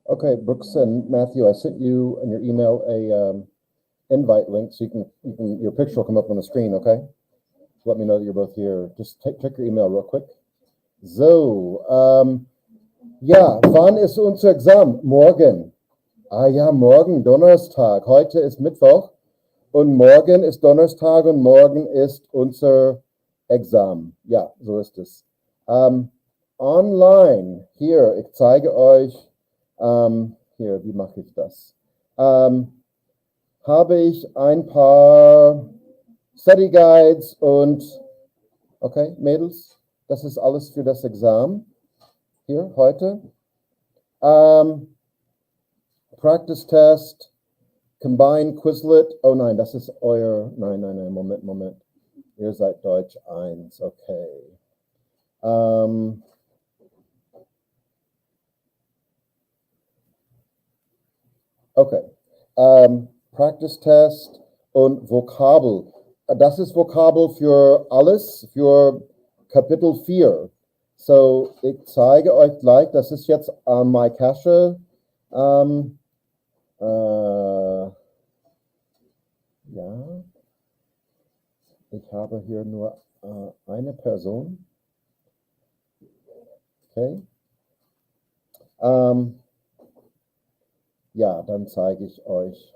Okay, Brooks and Matthew, I sent you in your email a invite link so your picture will come up on the screen. Okay, so let me know that you're both here. Just check your email real quick. So, ja, wann ist unser Examen? Morgen. Ah ja, morgen, Donnerstag. Heute ist Mittwoch und morgen ist Donnerstag und morgen ist unser Examen. Ja, so ist es. Online, hier, ich zeige euch, hier, wie mache ich das? Habe ich ein paar Study Guides und, okay, Mädels, das ist alles für das Examen hier heute. Practice Test, Combined Quizlet. Oh nein, das ist euer, nein, Moment. Ihr seid Deutsch 1, okay. Okay. Practice Test und Vokabel. Das ist Vokabel für alles, für Kapitel 4. So, ich zeige euch gleich, das ist jetzt my Cache. Ja, ich habe hier nur eine Person. Okay. Ja, dann zeige ich euch.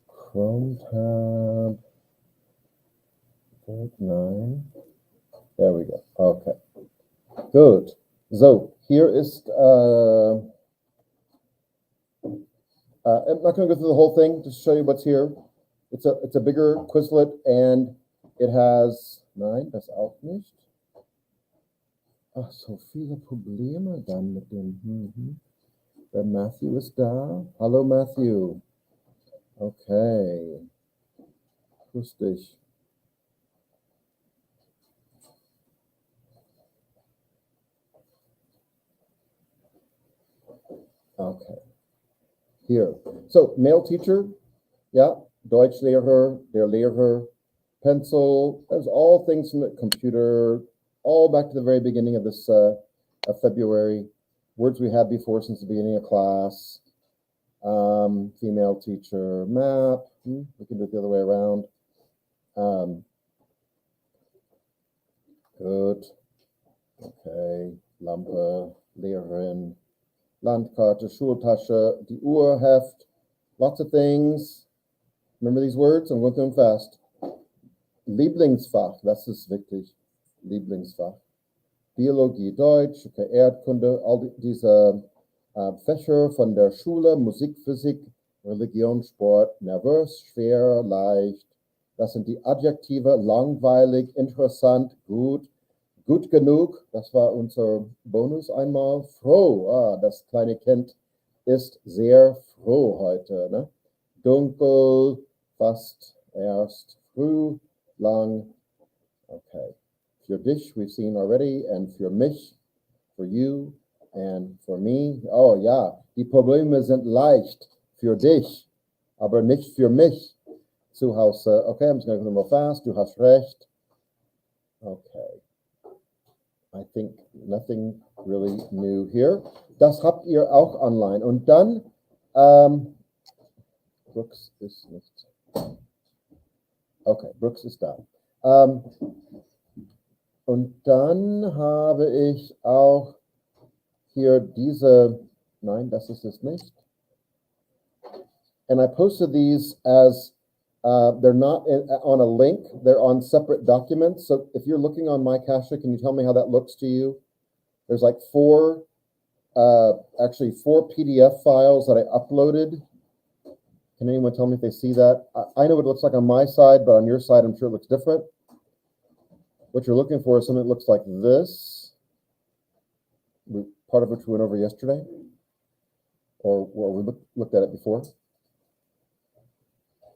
Chrome tab. 9. There we go. Okay. Good. So here is. I'm not going to go through the whole thing. Just show you what's here. It's a bigger Quizlet and it has. Nein, das auch nicht. Ach, so viele Probleme dann mit dem. Der Matthew ist da. Hallo Matthew. Okay. Grüß dich. Okay. Here. So, male teacher, yeah, Deutschlehrer, der Lehrer, pencil, there's all things from the computer, all back to the very beginning of this of February. Words we had before since the beginning of class. Female teacher, map. We can do it the other way around. Good. Okay. Lampe, Lehrerin. Landkarte, Schultasche, die Uhr, Heft, lots of things. Remember these words? I'm going through them fast. Lieblingsfach, das ist wichtig. Lieblingsfach. Biologie, Deutsch, okay, Erdkunde, all diese Fächer von der Schule, Musik, Physik, Religion, Sport, nervös, schwer, leicht. Das sind die Adjektive, langweilig, interessant, gut. Gut genug, das war unser Bonus einmal. Froh, das kleine Kind ist sehr froh heute. Ne? Dunkel, fast, erst, früh, lang. Okay. Für dich, we've seen already, and für mich, for you, and for me. Oh ja, die Probleme sind leicht für dich, aber nicht für mich. Zu Hause, okay, I'm just going to go real fast. Du hast recht. Okay. I think nothing really new here. Das habt ihr auch online. Und dann, Brooks ist nicht. Okay, Brooks ist da. Und dann habe ich auch hier diese, nein, das ist es nicht. And I posted these as They're not on a link. They're on separate documents. So if you're looking on my cache, can you tell me how that looks to you? There's like actually four PDF files that I uploaded. Can anyone tell me if they see that? I know what it looks like on my side, but on your side, I'm sure it looks different. What you're looking for is something that looks like this, part of which we went over yesterday, or we looked at it before.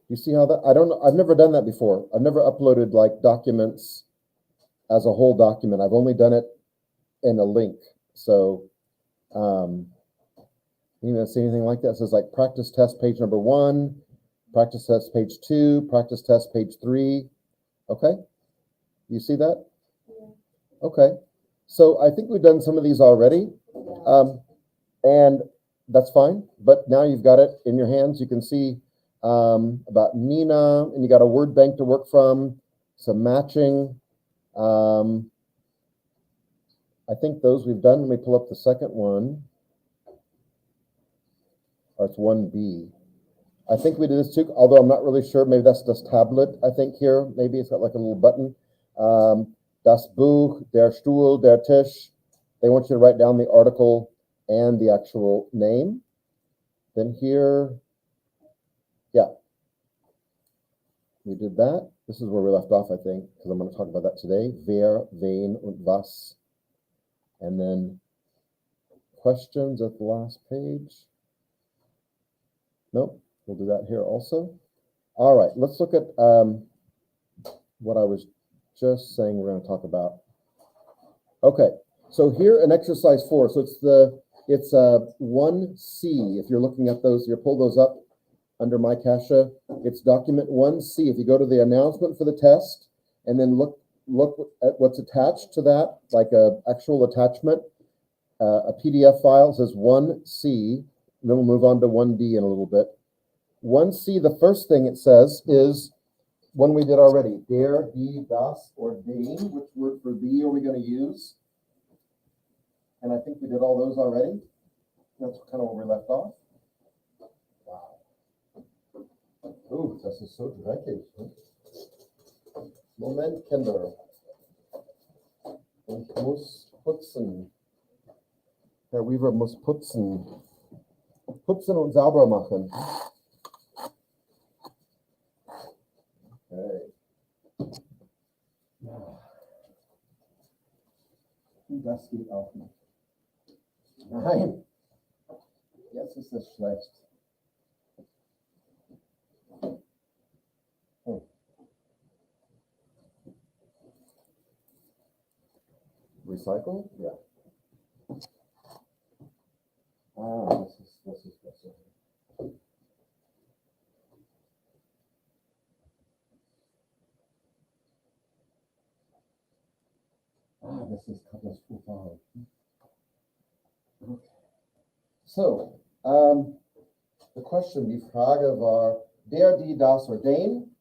You see how that, I've never done that before. I've never uploaded like documents as a whole document. I've only done it in a link. So, you don't see anything like that? It says like practice test page number 1, practice test page 2, practice test page 3. Okay. You see that? Yeah. Okay. So I think we've done some of these already. And that's fine. But now you've got it in your hands. You can see about Nina, and you got a word bank to work from, some matching. I think those we've done. Let me pull up the second one. Or it's 1B. I think we did this too, although I'm not really sure. Maybe that's just tablet, I think here. Maybe it's got like a little button. Das Buch, der Stuhl, der Tisch. They want you to write down the article and the actual name. Then here, yeah, we did that. This is where we left off, I think, because I'm going to talk about that today. Wer, wen, und was. And then questions at the last page. Nope, we'll do that here also. All right, let's look at what I was just saying we're going to talk about. Okay, so here in exercise 4, so it's 1C. If you're looking at those, you pull those up under my cache. It's document 1C. If you go to the announcement for the test and then look at what's attached to that, like a actual attachment, a PDF file says 1C. And then we'll move on to 1D in a little bit. 1C, the first thing it says is one we did already. Der, die, das, or den. Which word for the are we going to use? And I think we did all those already. That's kind of where we left off. Wow. Oh, das ist so dreckig. Moment, Kinder. Ich muss putzen. Herr Weaver muss putzen. Putzen und sauber machen. Okay. Das geht auch nicht. Nein. Jetzt ist es schlecht. Oh. Recycle? Ja. Ah, das ist besser. Ah, das ist katastrophal. Okay. So, the question, die Frage war, der, die, das, or den.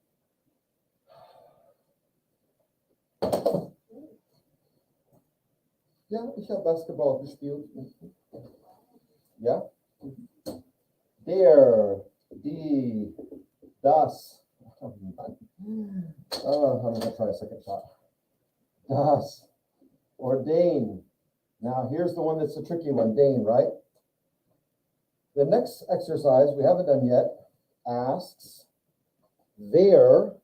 Ja, ich habe Basketball gespielt. Ja? Der, die, das. Oh, Mann. Oh, I'm going to try a second shot. Das, or den. Now, here's the one that's a tricky one, den, right? The next exercise we haven't done yet asks wer,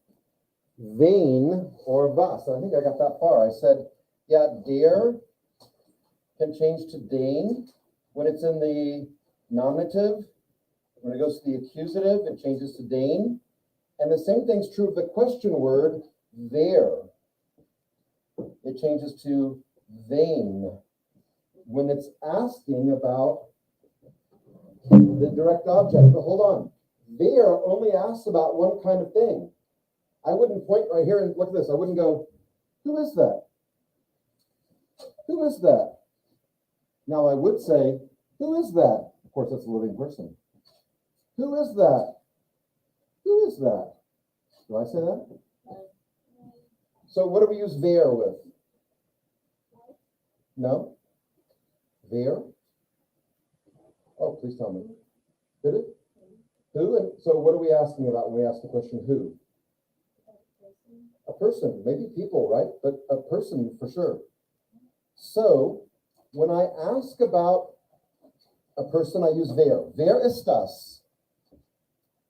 wen, or was. I think I got that far. I said, yeah, der can change to den when it's in the nominative. When it goes to the accusative, it changes to den. And the same thing's true of the question word, wer. It changes to wen. When it's asking about the direct object. But hold on. Wer only asks about one kind of thing. I wouldn't point right here and look at this. I wouldn't go, who is that? Who is that? Now I would say, who is that? Of course, that's a living person. Who is that? Who is that? Do I say that? So what do we use wer with? No? Wer? Oh, please tell me. Did it? Who? And so what are we asking about when we ask the question who? A person, maybe people, right? But a person for sure. So when I ask about a person, I use wer. Wer ist das?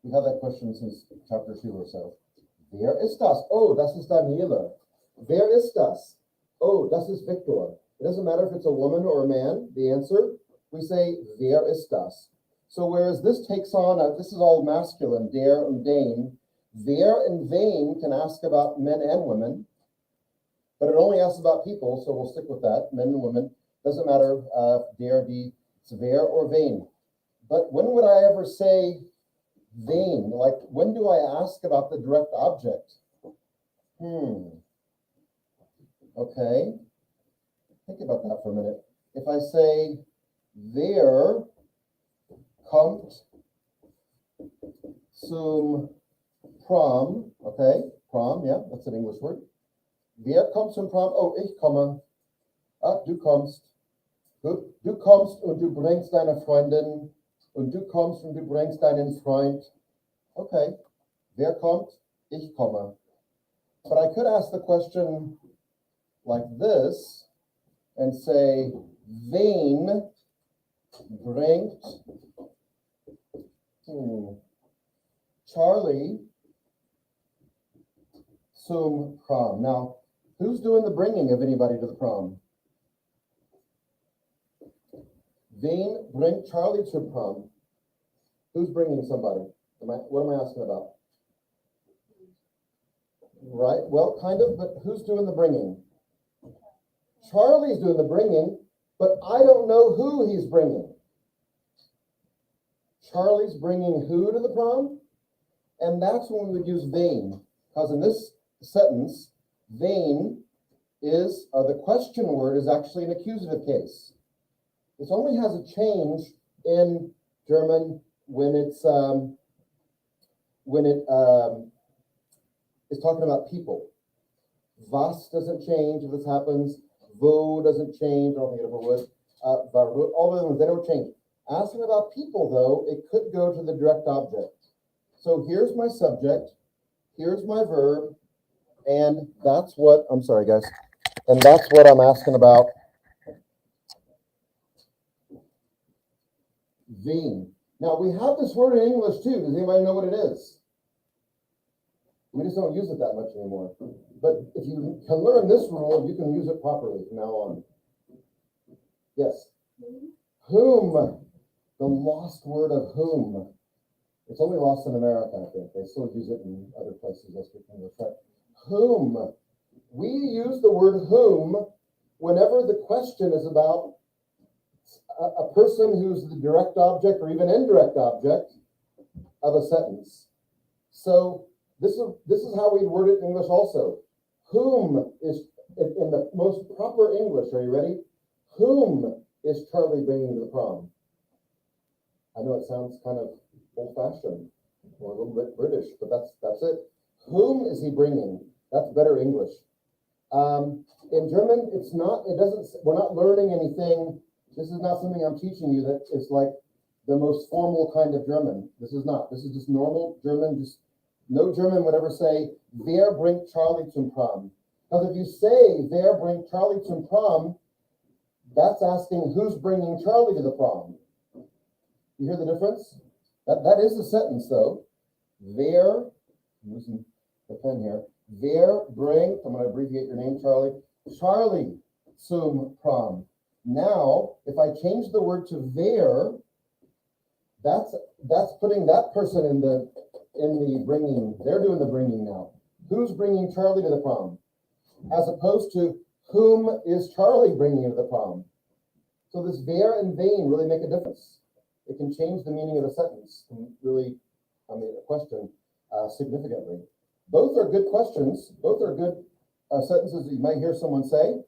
We have that question since chapter 2 or so. Wer ist das? Oh, das ist Daniela. Wer ist das? Oh, das ist Victor. It doesn't matter if it's a woman or a man. The answer, we say, wer ist das? So whereas this takes on, this is all masculine, der and den, wer and wen can ask about men and women, but it only asks about people, so we'll stick with that, men and women. Doesn't matter, der, die, it's wer or wen. But when would I ever say wen? Like, when do I ask about the direct object? Okay. Think about that for a minute. If I say, wer kommt zum Prom, okay, prom, yeah, that's an English word. Wer kommt zum Prom? Oh, ich komme. Ah, du kommst. Du kommst und du bringst deine Freundin und du kommst und du bringst deinen Freund. Okay, wer kommt? Ich komme. But I could ask the question like this and say, wen bringt Charlie zum Prom? Now, who's doing the bringing of anybody to the prom? Wen bringt Charlie zum Prom? Who's bringing somebody? What am I asking about? Right, well, kind of, but who's doing the bringing? Charlie's doing the bringing, but I don't know who he's bringing. Charlie's bringing who to the prom? And that's when we would use wen, because in this sentence, wen is, the question word is actually an accusative case. This only has a change in German when it's talking about people. Was doesn't change if this happens. Wo doesn't change. I don't think it ever would. All the other ones, they don't change. Asking about people, though, it could go to the direct object. So here's my subject. Here's my verb. And that's what, I'm sorry, guys. And that's what I'm asking about. Wen. Now, we have this word in English, too. Does anybody know what it is? We just don't use it that much anymore. But if you can learn this rule, you can use it properly from now on. Yes? Whom. The lost word of whom. It's only lost in America, I think. They still use it in other places. That's what whom. We use the word whom whenever the question is about a person who's the direct object or even indirect object of a sentence. So this is how we word it in English also. Whom is, in the most proper English, are you ready? Whom is Charlie bringing to the prom? I know it sounds kind of old-fashioned or a little bit British, but that's it. Whom is he bringing? That's better English. In German, we're not learning anything. This is not something I'm teaching you that is like the most formal kind of German. This is not. This is just normal German. Just no German would ever say, wer bringt Charlie zum Prom? Because if you say, wer bringt Charlie zum Prom, that's asking who's bringing Charlie to the prom. You hear the difference? That is a sentence, though. Wer, I'm using the pen here. Wer bringt, I'm going to abbreviate your name, Charlie. Charlie zum Prom. Now, if I change the word to wer, that's putting that person in the bringing. They're doing the bringing now. Who's bringing Charlie to the prom? As opposed to whom is Charlie bringing to the prom? So this wer and wen really make a difference. It can change the meaning of a sentence, really, a question, significantly. Both are good questions. Both are good sentences that you might hear someone say,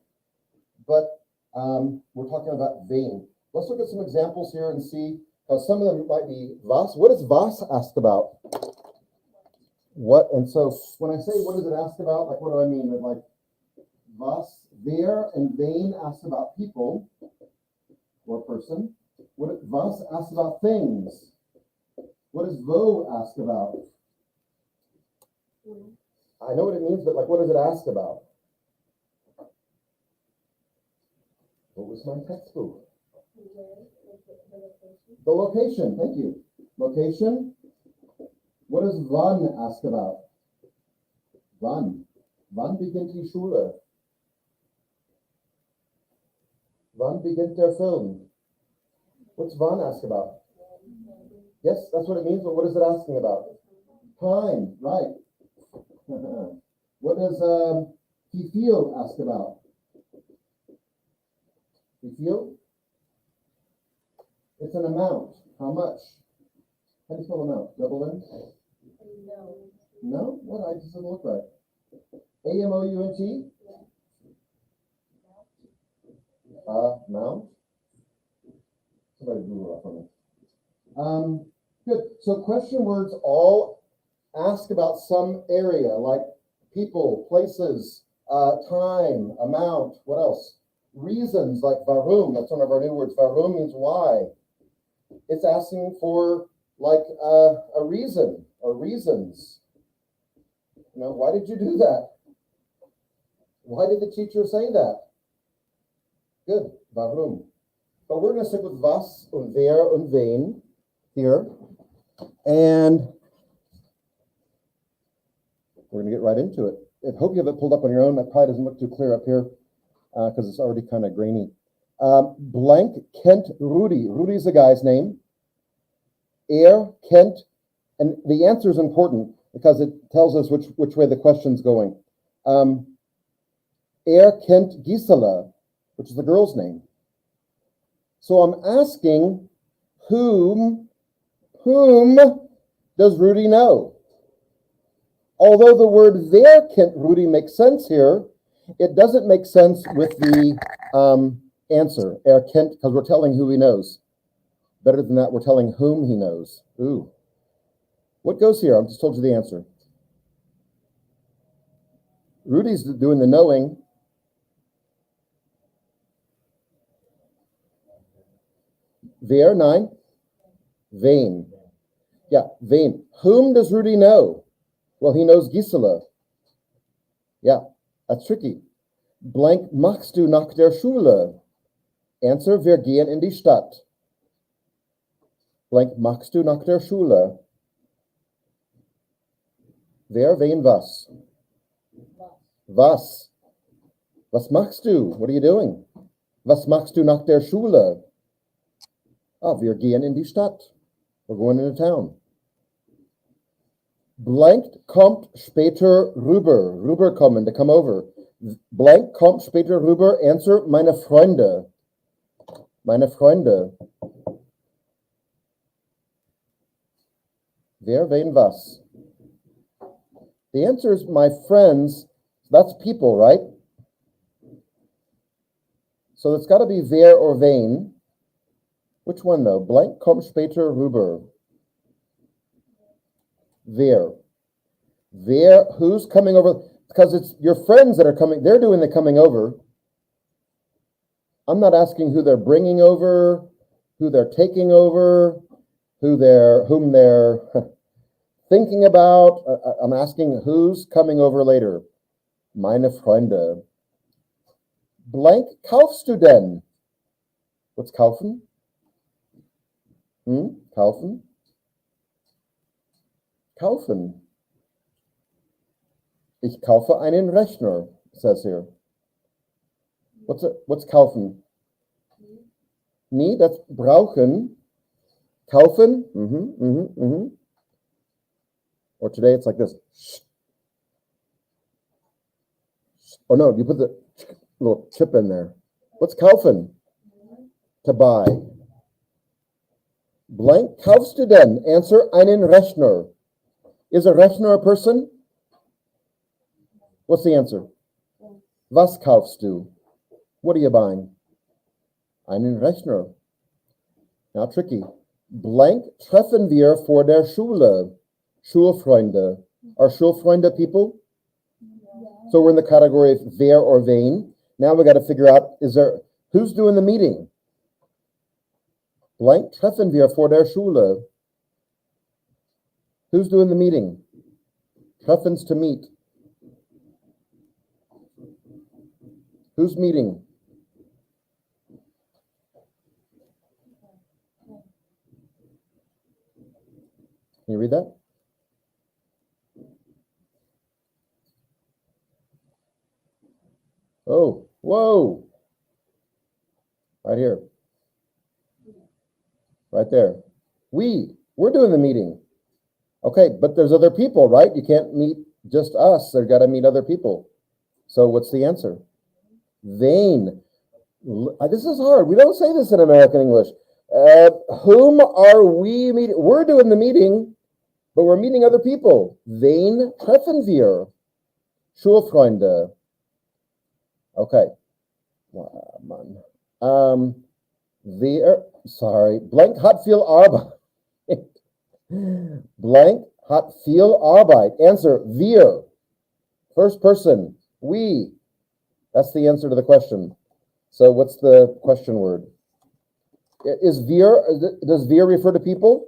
but we're talking about wen. Let's look at some examples here and see, some of them might be was. What does was ask about? What, and so when I say what does it ask about, like what do I mean? Like was, wer, and wen asks about people or person. Was asks about things. What does wo ask about? I know what it means, but like, what does it ask about? What was my textbook? The location, thank you. Location. What does wann ask about? Wann? Wann beginnt die Schule? Wann beginnt der Film? What's wann ask about? Yes, that's what it means, but what is it asking about? Time, right. What does wie viel ask about? Wie viel? It's an amount. How much? How do you spell amount? Double N? No. No? What? I just doesn't look right. A-M-O-U-N-T? Mount? Somebody Google that for me. Good. So question words all ask about some area, like people, places, time, amount. What else? Reasons, like warum. That's one of our new words. Warum means why. It's asking for like a reason or reasons. You know, why did you do that? Why did the teacher say that? Good. Warum. But we're going to stick with was und wer und wen here. And we're going to get right into it. I hope you have it pulled up on your own. That probably doesn't look too clear up here because it's already kind of grainy. Blank kennt Rudi. Rudi's a guy's name. Kennt, and the answer is important because it tells us which way the question's going. Kennt Gisela, which is the girl's name. So I'm asking, whom does Rudi know? Although the word wer kennt Rudi makes sense here, it doesn't make sense with the answer. Kennt, because we're telling who he knows. Better than that, we're telling whom he knows. Ooh. What goes here? I just told you the answer. Rudi's doing the knowing. Wer? Nein. Wen. Yeah, wen. Whom does Rudi know? Well, he knows Gisela. Yeah, that's tricky. Blank machst du nach der Schule? Answer, wir gehen in die Stadt. Blank machst du nach der Schule? Wer, wen, was? Was? Was machst du? What are you doing? Was machst du nach der Schule? Wir gehen in die Stadt. We're going into town. Blank kommt später rüber. Rüber kommen, to come over. Blank kommt später rüber. Answer, meine Freunde. Meine Freunde. Wer, wen, was? The answer is my friends. That's people, right? So it's got to be wer or wen. Which one, though? Blank kommt später rüber. Wer. Wer, who's coming over? Because it's your friends that are coming. They're doing the coming over. I'm not asking who they're bringing over, who they're taking over, whom they're thinking about. I'm asking who's coming over later. Meine Freunde. Blank kaufst du denn? What's kaufen? Kaufen? Kaufen. Ich kaufe einen Rechner, it says here. What's kaufen? Nee, that's brauchen. Kaufen? Or today it's like this. Oh no, you put the little chip in there. What's kaufen? To buy. Blank kaufst du denn? Answer, einen Rechner. Is a Rechner a person? What's the answer? Was kaufst du? What are you buying? Einen Rechner. Now tricky. Blank treffen wir vor der Schule. Schulfreunde. Are Schulfreunde people? Yeah. So we're in the category of wer or wen. Now we got to figure out, who's doing the meeting? Blank treffen wir vor der Schule. Who's doing the meeting? Treffens to meet. Who's meeting? Can you read that? Oh, whoa. Right here. Right there. We're doing the meeting. Okay, but there's other people, right? You can't meet just us. They've got to meet other people. So what's the answer? Vain. This is hard. We don't say this in American English. Whom are we meeting? We're doing the meeting, but we're meeting other people. Wen treffen wir? Schulfreunde. Okay. Mann. Blank hat viel Arbeit. Blank hat viel Arbeit. Answer, wir. First person, we. That's the answer to the question. So what's the question word? Does wir refer to people?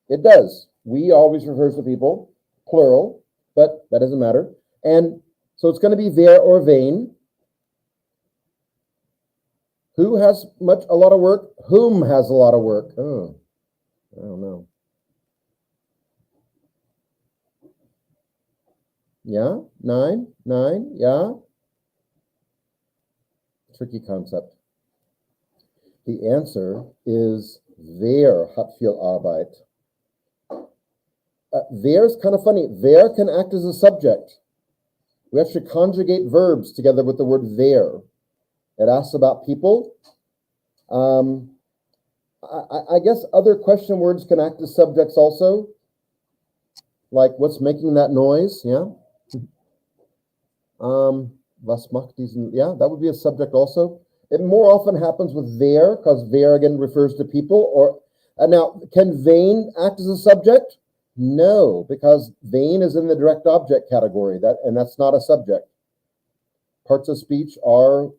It does. We always refers to people, plural, but that doesn't matter. And so it's going to be wer or wen. Who has a lot of work? Whom has a lot of work? Oh, I don't know. Yeah, nine, yeah. Tricky concept. The answer is wer hat viel Arbeit. Wer is kind of funny. Wer can act as a subject. We actually conjugate verbs together with the word wer. It asks about people. I guess other question words can act as subjects also. Like, what's making that noise? Yeah. Was macht diesen? Yeah, that would be a subject also. It more often happens with wer, because wer again refers to people. Or now, can wen act as a subject? No, because wen is in the direct object category, and that's not a subject. Parts of speech are,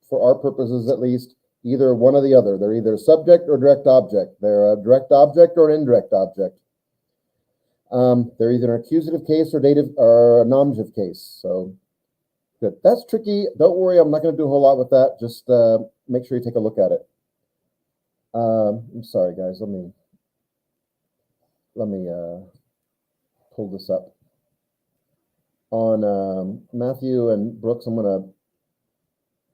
for our purposes at least, either one or the other. They're either subject or direct object. They're a direct object or an indirect object. They're either an accusative case or dative or a nominative case. So good. That's tricky. Don't worry, I'm not going to do a whole lot with that. Just make sure you take a look at it. I'm sorry, guys. Let me pull this up. On Matthew and Brooks, I'm going to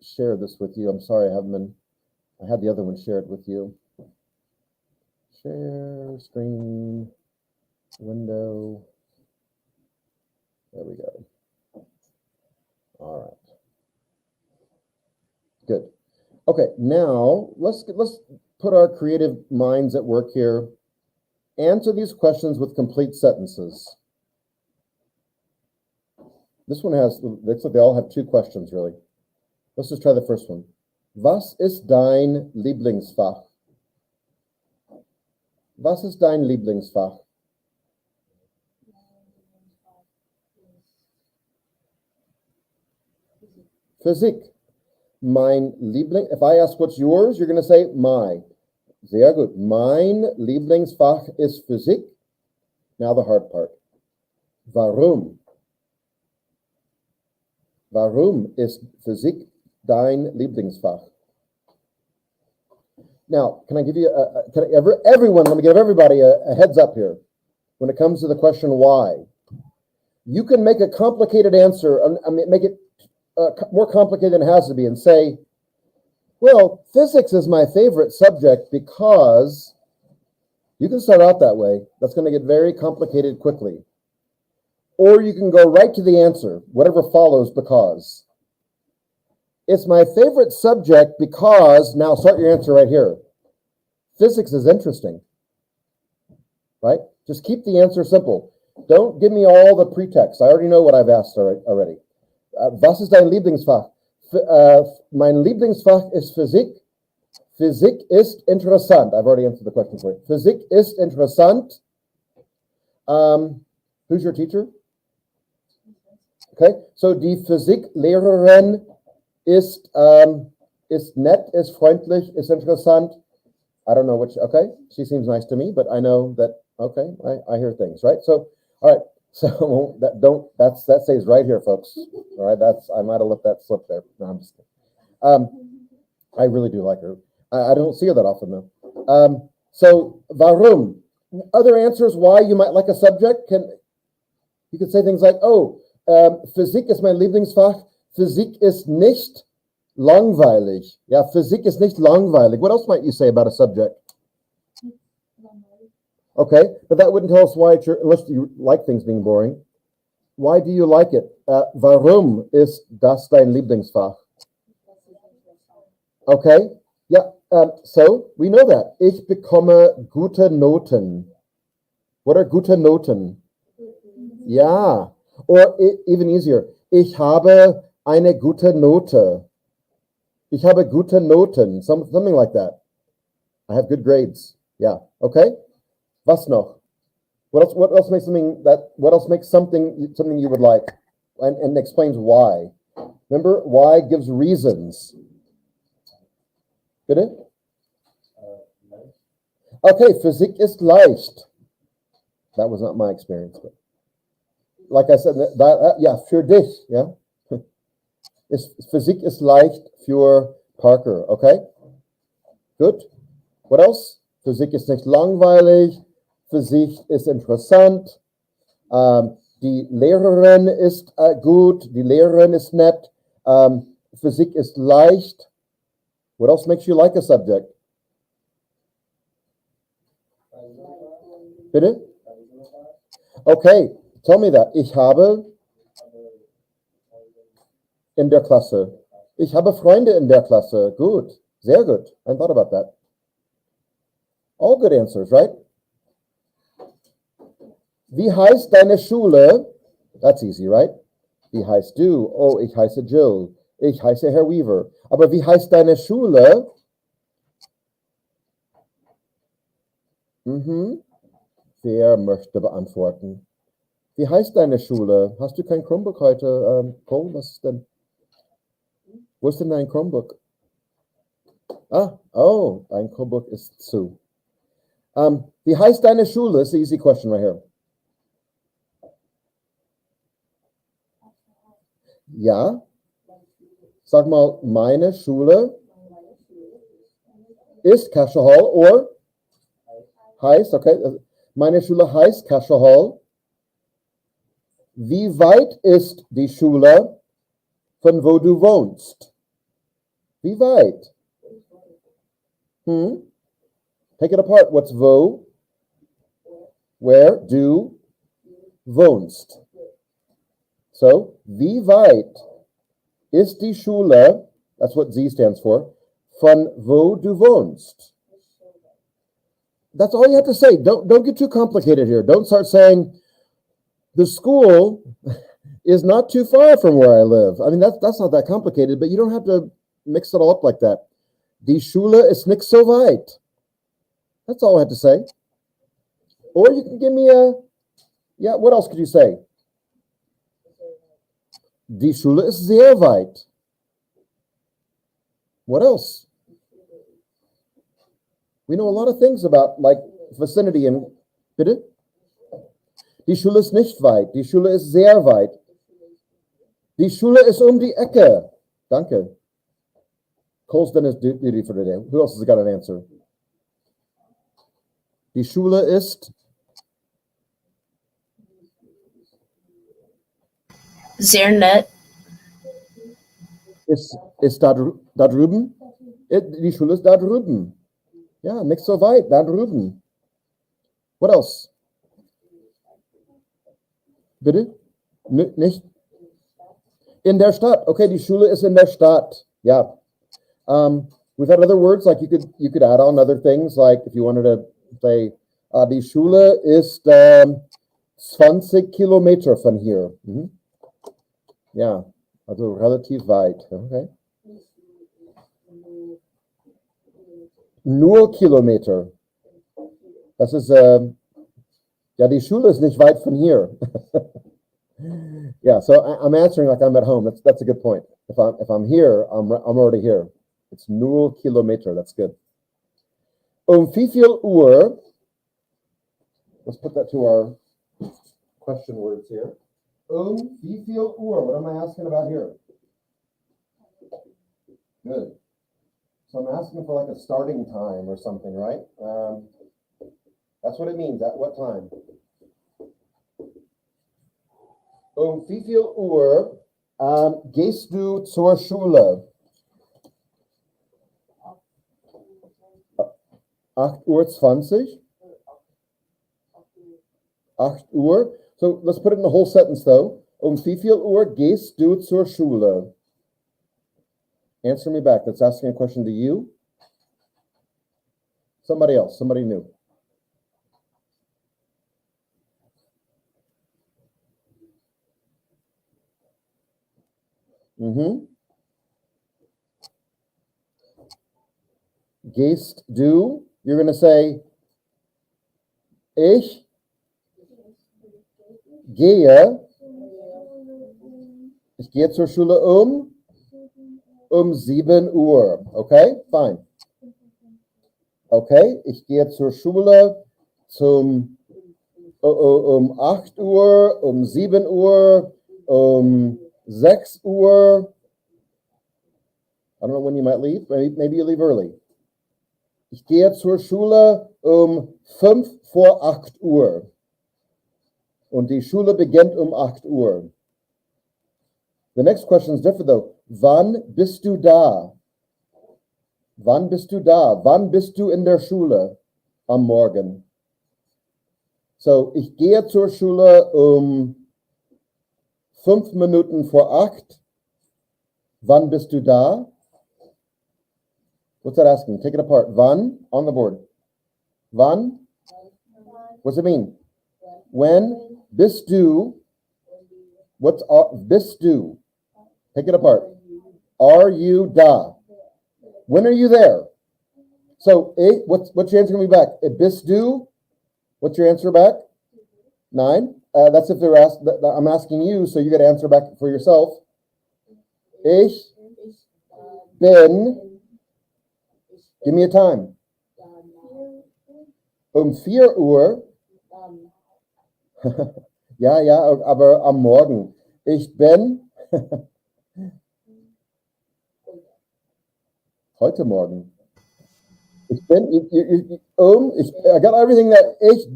share this with you. I'm sorry, I had the other one shared with you. Share screen, window. There we go. All right. Good. Okay, now let's put our creative minds at work here. Answer these questions with complete sentences. This one looks like they all have two questions, really. Let's just try the first one. Was ist dein Lieblingsfach? Was ist dein Lieblingsfach? Physik. Mein Liebling. If I ask what's yours, you're going to say my. Sehr gut. Mein Lieblingsfach ist Physik. Now the hard part. Warum? Warum ist Physik dein Lieblingsfach? Now, can I give you everyone, let me give everybody a heads up here when it comes to the question why. You can make a complicated answer, make it more complicated than it has to be and say, well, physics is my favorite subject because you can start out that way. That's going to get very complicated quickly. Or you can go right to the answer, whatever follows because. It's my favorite subject because, now start your answer right here. Physics is interesting, right? Just keep the answer simple. Don't give me all the pretext. I already know what I've asked already. Was ist dein Lieblingsfach? Mein Lieblingsfach ist Physik. Physik ist interessant. I've already answered the question for you. Physik ist interessant. Who's your teacher? Okay, so die Physiklehrerin ist nett, ist freundlich, ist interessant. I don't know which, okay, she seems nice to me, but I know that Okay, I hear things, right? So, all right. So that stays right here, folks. All right, I might have let that slip there. No, I'm just kidding. I really do like her. I don't see her that often though. So warum? Other answers why you might like a subject you could say things like, Physik ist mein Lieblingsfach. Physik ist nicht langweilig. Yeah, Physik ist nicht langweilig. What else might you say about a subject? Okay, but that wouldn't tell us why unless you like things being boring. Why do you like it? Warum ist das dein Lieblingsfach? Okay, yeah, so we know that. Ich bekomme gute Noten. What are gute Noten? Yeah, or even easier. Ich habe eine gute Note. Ich habe gute Noten, something like that. I have good grades. Yeah, okay. Was noch? What else makes something you would like? And explains why. Remember, why gives reasons. Bitte? Okay, Physik ist leicht. That was not my experience, but like I said, yeah, für dich, yeah. Physik ist leicht für Parker, okay? Good. What else? Physik ist nicht langweilig. Physik ist interessant. Die Lehrerin ist gut. Die Lehrerin ist nett. Physik ist leicht. What else makes you like a subject? Bitte? Okay, tell me that. Ich habe in der Klasse. Ich habe Freunde in der Klasse. Gut. Sehr gut. I thought about that. All good answers, right? Wie heißt deine Schule? That's easy, right? Wie heißt du? Oh, ich heiße Jill. Ich heiße Herr Weaver. Aber wie heißt deine Schule? Wer möchte beantworten? Wie heißt deine Schule? Hast du kein Chromebook heute, Cole? Was ist denn? Wo ist denn dein Chromebook? Dein Chromebook ist zu. Wie heißt deine Schule? It's an easy question right here. Ja. Sag mal, meine Schule ist Cashel Hall or heißt, okay. Meine Schule heißt Cashel Hall. Wie weit ist die Schule von wo du wohnst? Wie weit? Take it apart. What's wo? Where du wohnst? So, wie weit ist die Schule, that's what Z stands for, von wo du wohnst? That's all you have to say. Don't get too complicated here. Don't start saying, the school is not too far from where I live. I mean, that's not that complicated, but you don't have to mix it all up like that. Die Schule ist nicht so weit. That's all I have to say. Or you can give me what else could you say? Die Schule ist sehr weit. What else? We know a lot of things about like vicinity and bitte? Die Schule ist nicht weit. Die Schule ist sehr weit. Die Schule ist die Ecke. Danke. Cole's done his duty for today. Who else has got an answer? Die Schule ist sehr nett. Ist da drüben? Die Schule ist da drüben. Ja, nicht so weit, da drüben. What else? Bitte? Nicht? In der Stadt. Okay, die Schule ist in der Stadt. Yeah. We've had other words like you could add on other things like if you wanted to say die Schule ist 20 Kilometer von hier. Ja, also relativ weit. Okay. Nur Kilometer. Das ist die Schule ist nicht weit von hier. Yeah, so I'm answering like I'm at home. That's a good point. If I'm here, I'm already here. It's nur Kilometer. That's good. Wie viel Uhr Let's put that to our question words here. Wie viel Uhr? What am I asking about here? Good. So I'm asking for like a starting time or something, right? That's what it means. At what time? Wie viel Uhr gehst du zur Schule? 8:20 Uhr. 8 Uhr. So let's put it in the whole sentence though. Wie viel Uhr gehst du zur Schule? Answer me back. That's asking a question to you. Somebody else. Somebody new. Gehst du? You're going to say, ich gehe zur Schule um 7 Uhr. Okay, fine. Okay, ich gehe zur Schule um 8 Uhr, um 7 Uhr, um 6 Uhr. I don't know when you might leave. Maybe you leave early. Ich gehe zur Schule um 5 vor 8 Uhr. Und die Schule beginnt um 8 Uhr. The next question is different though. Wann bist du da? Wann bist du da? Wann bist du in der Schule am Morgen? So, ich gehe zur Schule um 5 Minuten vor 8. Wann bist du da? What's that asking? Take it apart. Wann? On the board. Wann? What's it mean? When? Bist du? What's bist du? Take it apart. Are you da? When are you there? So, what's your answer going to be back? Bist du? What's your answer back? 9. That's if they're asked. I'm asking you, so you got to answer back for yourself. Ich bin. Give me a time. 4 Uhr. ja, aber am Morgen. Ich bin heute Morgen. Ich bin I got everything that ich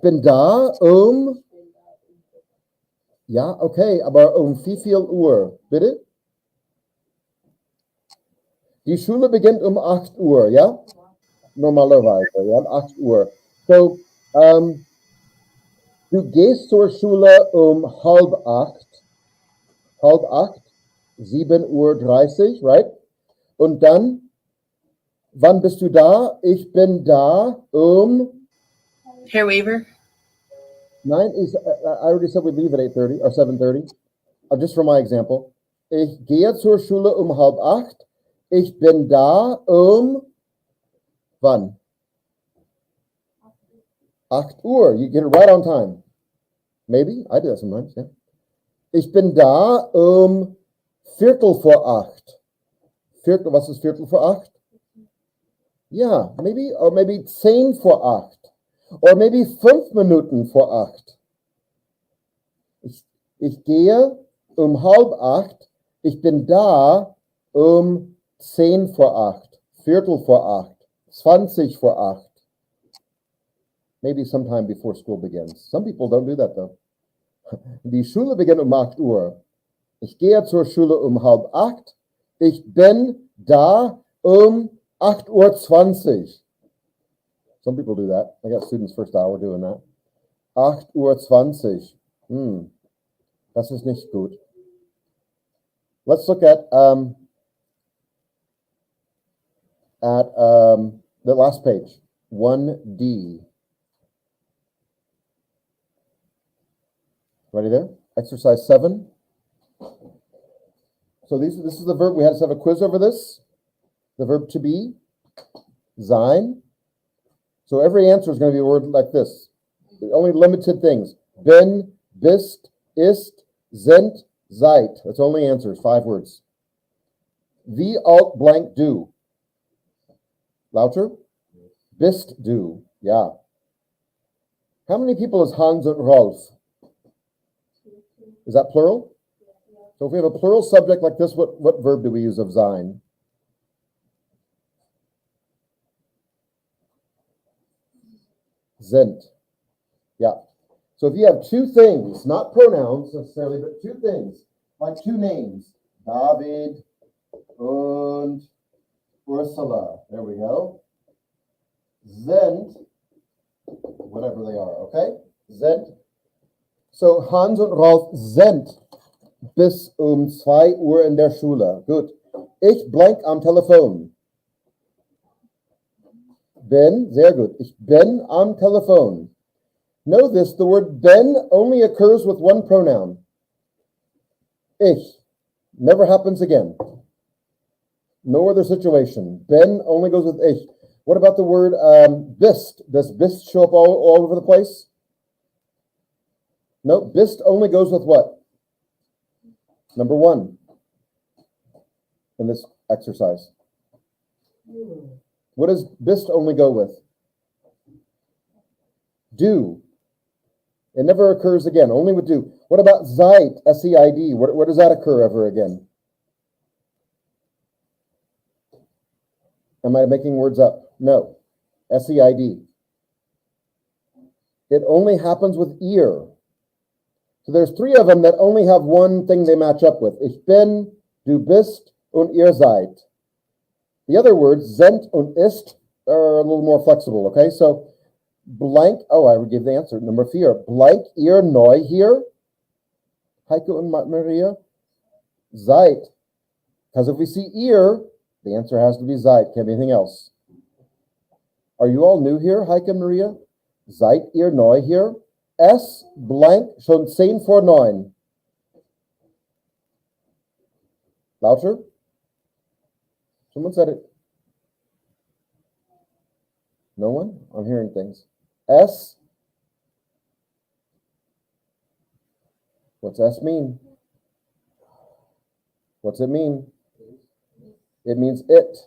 bin da ja, okay, aber wie viel Uhr, bitte? Die Schule beginnt um 8 Uhr, ja? Normalerweise, ja, 8 Uhr. So, du gehst zur Schule um 7:30, 7:30 Uhr, right? Und dann, wann bist du da? Ich bin da Herr Weaver. 9 is, I already said we'd leave at 8:30 or 7:30. Just for my example. Ich gehe zur Schule um 7:30. Ich bin da wann? 8 Uhr. You get it right on time. Maybe. I do that sometimes, yeah. Ich bin da Viertel vor 8. Was ist Viertel vor 8? Yeah, maybe, or maybe 10 vor 8. Or maybe 5 Minuten vor 8. Ich gehe um 7:30. Ich bin da 10 vor 8. Viertel vor 8. 20 vor 8. Maybe sometime before school begins. Some people don't do that though. Die Schule beginnt um 8 Uhr. Ich gehe zur Schule um 7:30. Ich bin da 8:20 Uhr. Some people do that. I got students first hour doing that. 8:20 Uhr. Das ist nicht gut. Let's look at the last page, 1D. Ready there? Exercise 7. So this is the verb. We had to have a quiz over this. The verb to be, sein. So every answer is going to be a word like this. Only limited things. Bin, bist, ist, sind, seid. That's only answers, 5 words. Wie alt blank do. Louter? Bist du? Ja. How many people is Hans und Rolf? Is that plural? So if we have a plural subject like this, what verb do we use of sein? Sind. Yeah. So if you have two things, not pronouns necessarily, but two things, like two names, David und Ursula. There we go. Sind, whatever they are, okay? Sind. So Hans und Rolf sind bis 2 Uhr in der Schule. Gut. Ich blank am Telefon. Bin, sehr gut. Ich bin am Telefon. Know this, the word ben only occurs with one pronoun. Ich. Never happens again. No other situation. Ben only goes with ich. What about the word bist? Does bist show up all over the place? No, bist only goes with what? Number 1 in this exercise. What does bist only go with? Do. It never occurs again, only with do. What about seid, S-E-I-D? Where does that occur ever again? Am I making words up? No. S-E-I-D. It only happens with ear. So there's 3 of them that only have one thing they match up with. Ich bin, du bist, und ihr seid. The other words, sind und ist, are a little more flexible, okay? So blank, oh, I would give the answer. Number 4, blank ihr neu hier. Heike und Maria. Seid. Because if we see ihr, the answer has to be seid. Can't be anything else. Are you all new here, Heike and Maria? Seid ihr neu hier? S blank schon 10 vor 9. Lauter? Someone said it. No one? I'm hearing things. S. What's S mean? What's it mean? It means it.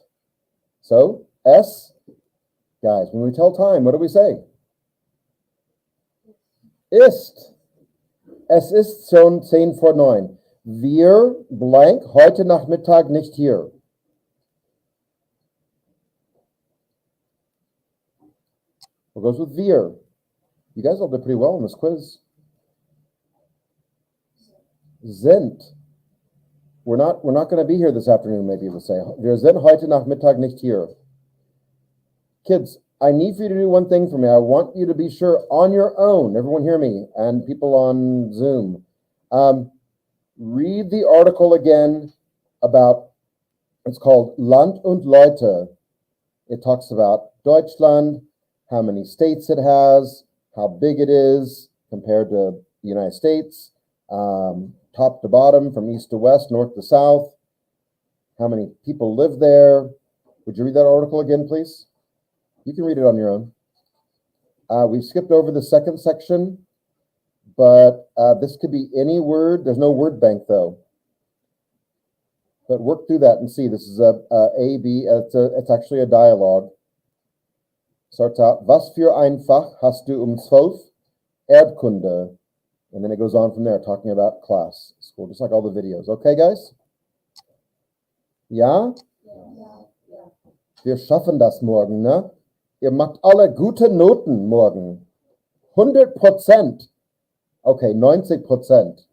So, S. Guys, when we tell time, what do we say? Ist. Es ist schon 10 vor 9. Wir blank heute Nachmittag nicht hier. What goes with wir? You guys all did pretty well in this quiz. Sind. We're not going to be here this afternoon, maybe we'll say. Wir sind heute Nachmittag nicht hier. Kids, I need for you to do one thing for me. I want you to be sure on your own, everyone hear me, and people on Zoom. Read the article again about, it's called Land und Leute. It talks about Deutschland, how many states it has, how big it is compared to the United States, top to bottom, from east to west, north to south, how many people live there. Would you read that article again, please? You can read it on your own. We've skipped over the second section, but this could be any word. There's no word bank, though. But work through that and see. This is a B. It's actually a dialogue. Starts out, was für ein Fach hast du 12? Erdkunde. And then it goes on from there, talking about class, school, just like all the videos. Okay, guys? Ja? Wir schaffen das morgen, ne? Ihr macht alle gute Noten morgen. 100%. Okay, 90%.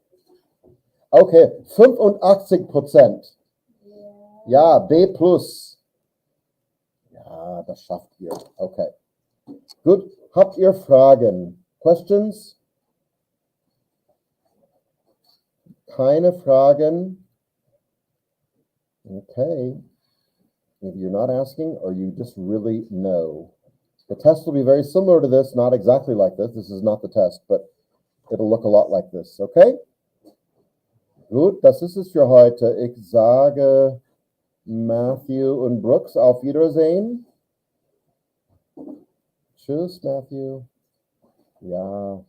Okay, 85%. Ja, B+. Ja, das schafft ihr. Okay. Gut. Habt ihr Fragen? Questions? Keine Fragen? Okay. If you're not asking, or you just really know. The test will be very similar to this, not exactly like this. This is not the test, but it'll look a lot like this, okay? Gut, das ist es für heute. Ich sage Matthew und Brooks, auf Wiedersehen. Tschüss, Matthew. Ja.